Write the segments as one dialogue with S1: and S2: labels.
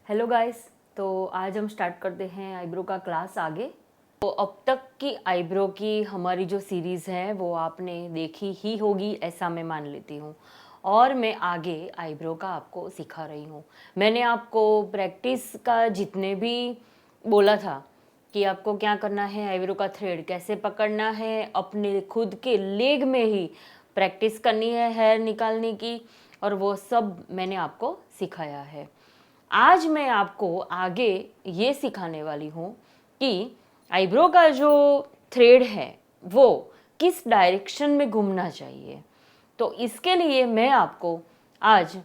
S1: Hello guys. तो आज हम स्टार्ट करते हैं आईब्रो का क्लास आगे। तो अब तक की आईब्रो की हमारी जो सीरीज़ है वो आपने देखी ही होगी, ऐसा मैं मान लेती हूँ। और मैं आगे आईब्रो का आपको सिखा रही हूँ। मैंने आपको प्रैक्टिस का जितने भी बोला था कि आपको क्या करना है, आईब्रो का थ्रेड कैसे पकड़ना है, अपने खुद के लेग में ही प्रैक्टिस करनी है हेयर निकालने की, और वो सब मैंने आपको सिखाया है। आज मैं आपको आगे ये सिखाने वाली हूँ कि आईब्रो का जो थ्रेड है वो किस डायरेक्शन में घूमना चाहिए। तो इसके लिए मैं आपको आज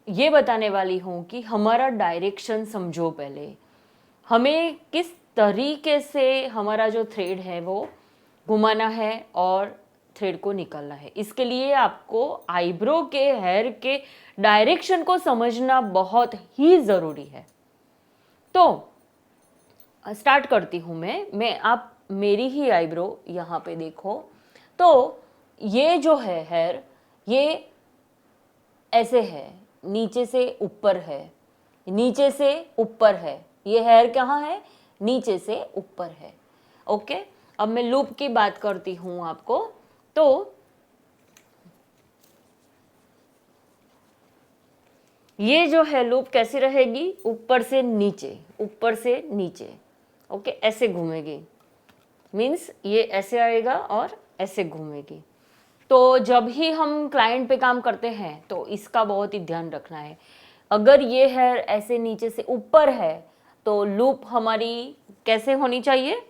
S1: ये बताने वाली हूँ कि हमारा डायरेक्शन समझो पहले। हमें किस तरीके से हमारा जो थ्रेड है वो घुमाना है और थ्रेड को निकालना है। इसके लिए आपको आईब्रो के हेयर के डायरेक्शन को समझना बहुत ही ज़रूरी है। तो स्टार्ट करती हूँ मैं आप मेरी ही आईब्रो यहाँ पे देखो। तो ये जो है हेयर, ये ऐसे है, नीचे से ऊपर है, नीचे से ऊपर है। ये हेयर कहाँ है? नीचे से ऊपर है। ओके, अब मैं लूप की बात करती हूँ आपको। तो ये जो है लूप कैसी रहेगी? ऊपर से नीचे, ऊपर से नीचे। ओके, ऐसे घूमेगी। मीन्स ये ऐसे आएगा और ऐसे घूमेगी। तो जब ही हम क्लाइंट पे काम करते हैं तो इसका बहुत ही ध्यान रखना है। अगर ये हेयर ऐसे नीचे से ऊपर है तो लूप हमारी कैसे होनी चाहिए?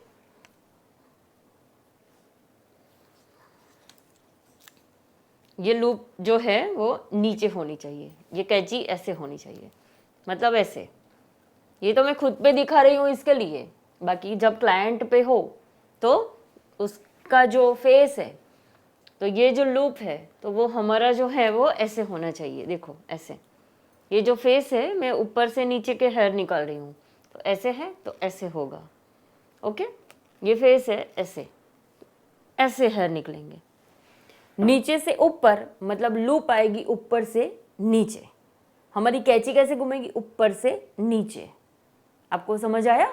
S1: ये लूप जो है वो नीचे होनी चाहिए। ये कैंची ऐसे होनी चाहिए, मतलब ऐसे। ये तो मैं खुद पे दिखा रही हूँ इसके लिए, बाकी जब क्लाइंट पे हो तो उसका जो फेस है, तो ये जो लूप है तो वो हमारा जो है वो ऐसे होना चाहिए। देखो ऐसे, ये जो फेस है मैं ऊपर से नीचे के हेयर निकाल रही हूँ, तो ऐसे है तो ऐसे होगा। ओके, ये फेस है, ऐसे ऐसे हेयर निकलेंगे। नीचे से ऊपर मतलब लूप आएगी ऊपर से नीचे। हमारी कैंची कैसे घूमेगी? ऊपर से नीचे। आपको समझ आया?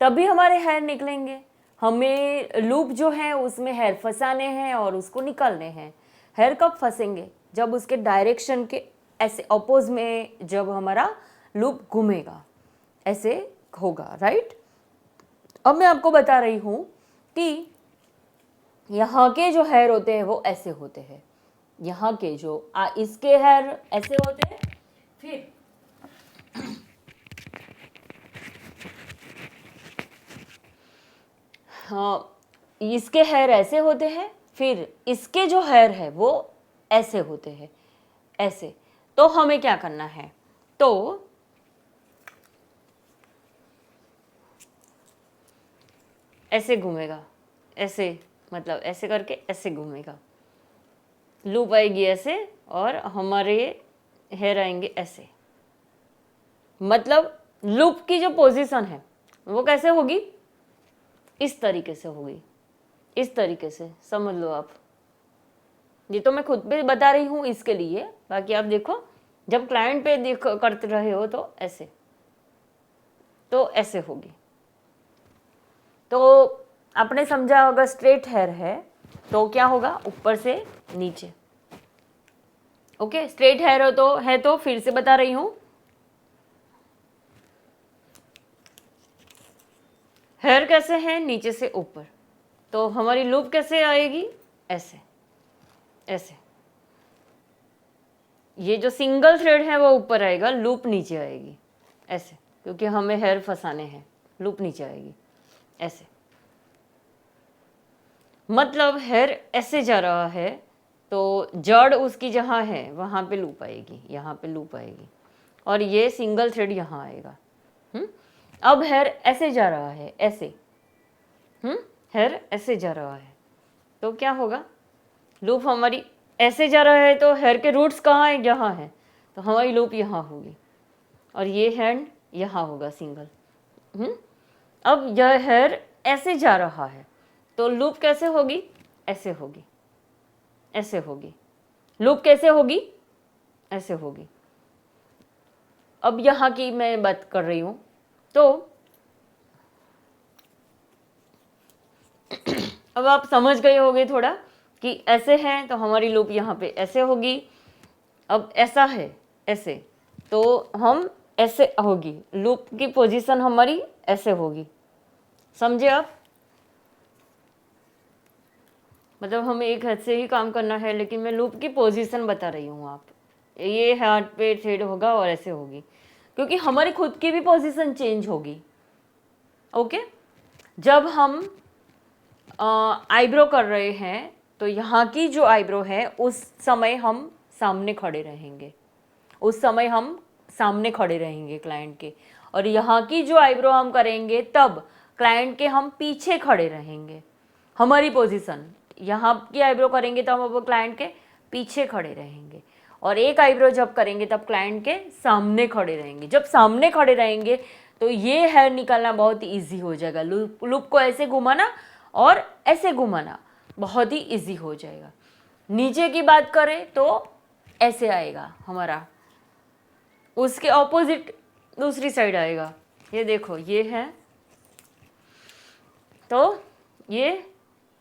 S1: तभी हमारे हेयर निकलेंगे। हमें लूप जो है उसमें हेयर फंसाने हैं और उसको निकालने हैं। हेयर कब फंसेंगे? जब उसके डायरेक्शन के ऐसे अपोज में जब हमारा लूप घूमेगा, ऐसे होगा। राइट? अब मैं आपको बता रही हूँ कि यहाँ के जो हेयर होते हैं वो ऐसे होते हैं। यहाँ के जो इसके हेयर ऐसे होते हैं, फिर हाँ, इसके हेयर ऐसे होते हैं, फिर इसके जो हेयर है वो ऐसे होते हैं, ऐसे। तो हमें क्या करना है? तो ऐसे घूमेगा, ऐसे, मतलब ऐसे करके ऐसे घूमेगा। लूप आएगी ऐसे और हमारे हेयर आएंगे ऐसे। मतलब लूप की जो पोजीशन है वो कैसे होगी? इस तरीके से होगी, इस तरीके से समझ लो आप। ये तो मैं खुद पे बता रही हूँ इसके लिए, बाकी आप देखो जब क्लाइंट पे देखो करते रहे हो तो ऐसे, तो ऐसे होगी। तो आपने समझा होगा, स्ट्रेट हेयर है तो क्या होगा? ऊपर से नीचे। ओके, स्ट्रेट हेयर हो तो फिर से बता रही हूँ, हेयर कैसे है? नीचे से ऊपर। तो हमारी लूप कैसे आएगी? ऐसे, ऐसे। ये जो सिंगल थ्रेड है वो ऊपर आएगा, लूप नीचे आएगी, ऐसे। क्योंकि हमें हेयर फंसाने हैं, लूप नीचे आएगी, ऐसे। मतलब हेयर ऐसे जा रहा है तो जड़ उसकी जहाँ है वहाँ पे लूप आएगी, यहाँ पे लूप आएगी, और ये सिंगल थ्रेड यहाँ आएगा। अब हेयर ऐसे जा रहा है, ऐसे। हेयर ऐसे जा रहा है तो क्या होगा? लूप हमारी ऐसे जा रहा है तो हेयर के रूट्स कहाँ है? यहाँ है, तो हमारी लूप यहाँ होगी और ये हैंड यहाँ होगा, सिंगल। अब यह हेयर ऐसे जा रहा है तो लूप कैसे होगी? ऐसे होगी, ऐसे होगी। लूप कैसे होगी? ऐसे होगी। अब यहाँ की मैं बात कर रही हूँ, तो अब आप समझ गए होंगे थोड़ा कि ऐसे हैं तो हमारी लूप यहाँ पे ऐसे होगी, अब ऐसा है ऐसे, तो हम ऐसे होगी, लूप की पोजीशन हमारी ऐसे होगी, समझे आप? मतलब हमें एक हाथ से ही काम करना है, लेकिन मैं लूप की पोजीशन बता रही हूँ। आप ये हाथ पे थ्रेड होगा और ऐसे होगी, क्योंकि हमारी खुद की भी पोजीशन चेंज होगी। ओके, जब हम आईब्रो कर रहे हैं तो यहाँ की जो आईब्रो है उस समय हम सामने खड़े रहेंगे, उस समय हम सामने खड़े रहेंगे क्लाइंट के, और यहाँ की जो आईब्रो हम करेंगे तब क्लाइंट के हम पीछे खड़े रहेंगे। हमारी पोजीशन यहाँ की आईब्रो करेंगे तो हम अब क्लाइंट के पीछे खड़े रहेंगे, और एक आईब्रो जब करेंगे तब क्लाइंट के सामने खड़े रहेंगे। जब सामने खड़े रहेंगे तो ये हेयर निकालना बहुत ईजी हो जाएगा। लूप को ऐसे घुमाना और ऐसे घुमाना बहुत ही ईजी हो जाएगा। नीचे की बात करें तो ऐसे आएगा हमारा, उसके ऑपोजिट दूसरी साइड आएगा। ये देखो, ये है तो ये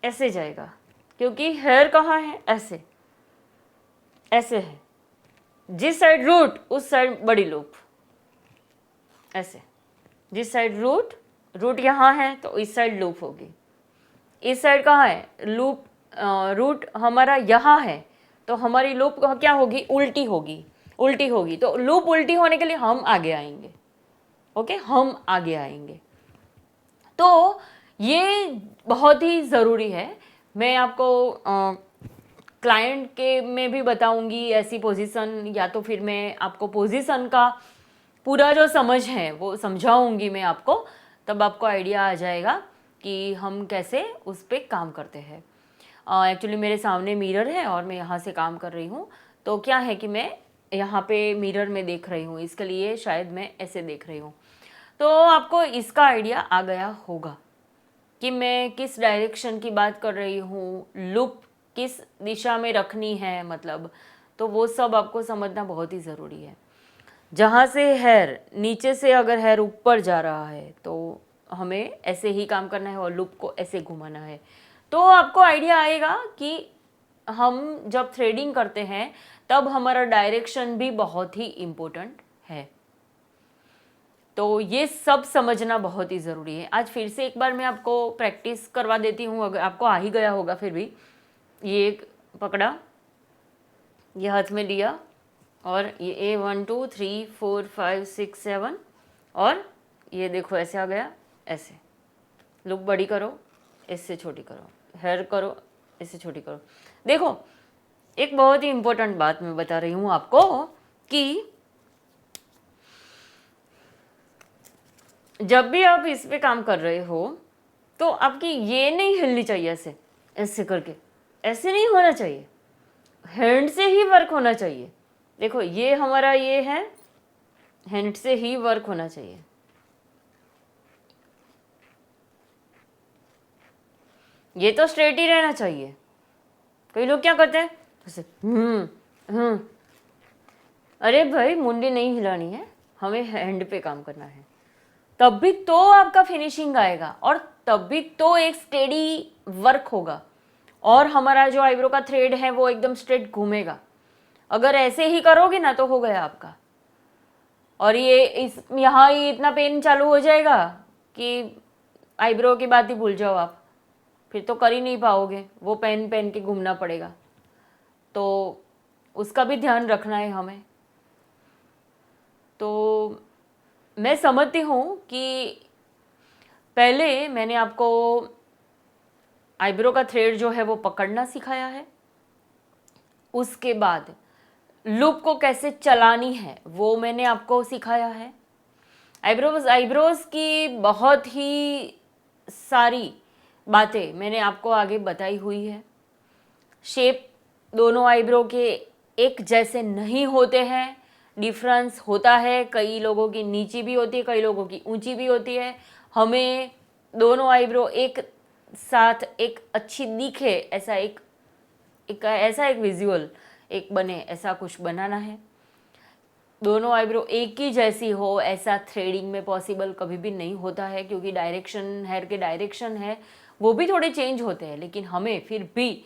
S1: ऐसे जाएगा, क्योंकि हेयर कहाँ है, ऐसे ऐसे है, जिस साइड रूट उस साइड बड़ी लूप, ऐसे जिस साइड रूट यहाँ है तो इस साइड लूप होगी। इस साइड कहाँ है लूप, रूट हमारा यहाँ है तो हमारी लूप क्या होगी, उल्टी होगी, उल्टी होगी। तो लूप उल्टी होने के लिए हम आगे आएंगे। ओके, हम आगे आएंगे। तो ये बहुत ही ज़रूरी है। मैं आपको क्लाइंट के में भी बताऊंगी ऐसी पोजीशन, या तो फिर मैं आपको पोजीशन का पूरा जो समझ है वो समझाऊंगी मैं आपको, तब आपको आइडिया आ जाएगा कि हम कैसे उस पर काम करते हैं। एक्चुअली मेरे सामने मिरर है और मैं यहाँ से काम कर रही हूँ, तो क्या है कि मैं यहाँ पे मिरर में देख रही हूँ, इसके लिए शायद मैं ऐसे देख रही हूँ। तो आपको इसका आइडिया आ गया होगा कि मैं किस डायरेक्शन की बात कर रही हूँ, लूप किस दिशा में रखनी है, मतलब तो वो सब आपको समझना बहुत ही ज़रूरी है। जहाँ से हेयर नीचे से अगर हेयर ऊपर जा रहा है तो हमें ऐसे ही काम करना है और लूप को ऐसे घुमाना है। तो आपको आइडिया आएगा कि हम जब थ्रेडिंग करते हैं तब हमारा डायरेक्शन भी बहुत ही इम्पोर्टेंट है। तो ये सब समझना बहुत ही ज़रूरी है। आज फिर से एक बार मैं आपको प्रैक्टिस करवा देती हूँ, अगर आपको आ ही गया होगा फिर भी। ये एक पकड़ा, ये हाथ में लिया, और ये 1 2 3 4 5 6 7, और ये देखो ऐसे आ गया, ऐसे लूप बड़ी करो, इससे छोटी करो, हेयर करो, इससे छोटी करो। देखो, एक बहुत ही इम्पोर्टेंट बात मैं बता रही हूँ आपको कि जब भी आप इस पे काम कर रहे हो तो आपकी ये नहीं हिलनी चाहिए, ऐसे ऐसे करके ऐसे नहीं होना चाहिए, हैंड से ही वर्क होना चाहिए। देखो, ये हमारा ये है, हैंड से ही वर्क होना चाहिए। ये तो स्ट्रेट ही रहना चाहिए। कई लोग क्या करते हैं, ऐसे अरे भाई, मुंडी नहीं हिलानी है, हमें हैंड पे काम करना है, तब भी तो आपका फिनिशिंग आएगा, और तब भी तो एक स्टेडी वर्क होगा, और हमारा जो आईब्रो का थ्रेड है वो एकदम स्ट्रेट घूमेगा। अगर ऐसे ही करोगे ना तो हो गया आपका, और ये इस यहाँ ही इतना पेन चालू हो जाएगा कि आईब्रो की बात ही भूल जाओ आप, फिर तो कर ही नहीं पाओगे, वो पेन पेन के घूमना पड़ेगा। तो उसका भी ध्यान रखना है हमें। तो मैं समझती हूँ कि पहले मैंने आपको आईब्रो का थ्रेड जो है वो पकड़ना सिखाया है, उसके बाद लूप को कैसे चलानी है वो मैंने आपको सिखाया है। आईब्रोज की बहुत ही सारी बातें मैंने आपको आगे बताई हुई है। शेप दोनों आईब्रो के एक जैसे नहीं होते हैं, डिफरेंस होता है। कई लोगों की नीची भी होती है, कई लोगों की ऊंची भी होती है। हमें दोनों आईब्रो एक साथ एक अच्छी दिखे ऐसा एक विजुअल एक बने, ऐसा कुछ बनाना है। दोनों आईब्रो एक ही जैसी हो ऐसा थ्रेडिंग में पॉसिबल कभी भी नहीं होता है, क्योंकि डायरेक्शन, हेयर के डायरेक्शन है वो भी थोड़े चेंज होते हैं, लेकिन हमें फिर भी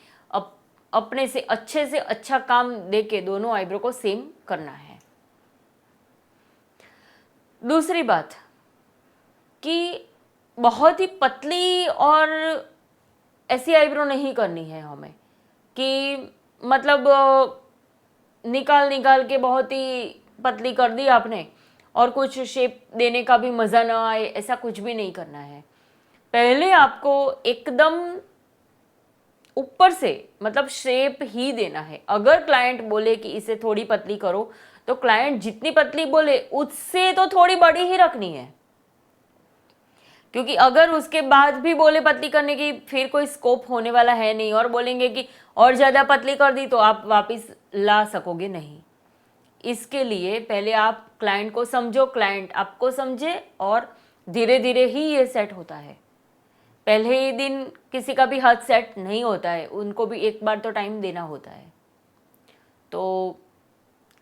S1: अपने से अच्छा काम दे के दोनों आईब्रो को सेम करना है। दूसरी बात कि बहुत ही पतली और ऐसी आईब्रो नहीं करनी है हमें कि मतलब निकाल निकाल के बहुत ही पतली कर दी आपने और कुछ शेप देने का भी मज़ा ना आए, ऐसा कुछ भी नहीं करना है। पहले आपको एकदम ऊपर से मतलब शेप ही देना है। अगर क्लाइंट बोले कि इसे थोड़ी पतली करो, तो क्लाइंट जितनी पतली बोले उससे तो थोड़ी बड़ी ही रखनी है, क्योंकि अगर उसके बाद भी बोले पतली करने की, फिर कोई स्कोप होने वाला है नहीं, और बोलेंगे कि और ज़्यादा पतली कर दी तो आप वापस ला सकोगे नहीं। इसके लिए पहले आप क्लाइंट को समझो, क्लाइंट आपको समझे, और धीरे धीरे ही ये सेट होता है। पहले ही दिन किसी का भी हाथ सेट नहीं होता है, उनको भी एक बार तो टाइम देना होता है। तो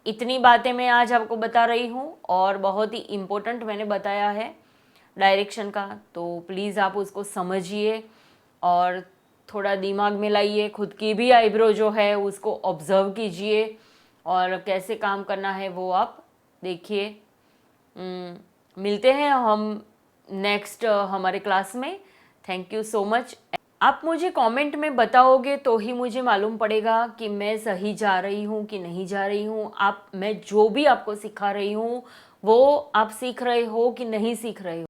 S1: इतनी बातें मैं आज आपको बता रही हूँ, और बहुत ही इम्पोर्टेंट मैंने बताया है डायरेक्शन का, तो प्लीज़ आप उसको समझिए और थोड़ा दिमाग में लाइए। खुद की भी आईब्रो जो है उसको ऑब्ज़र्व कीजिए और कैसे काम करना है वो आप देखिए। मिलते हैं हम नेक्स्ट हमारे क्लास में। Thank you so much. आप मुझे कमेंट में बताओगे तो ही मुझे मालूम पड़ेगा कि मैं सही जा रही हूँ कि नहीं जा रही हूँ। मैं जो भी आपको सिखा रही हूँ वो आप सीख रहे हो कि नहीं सीख रहे हो।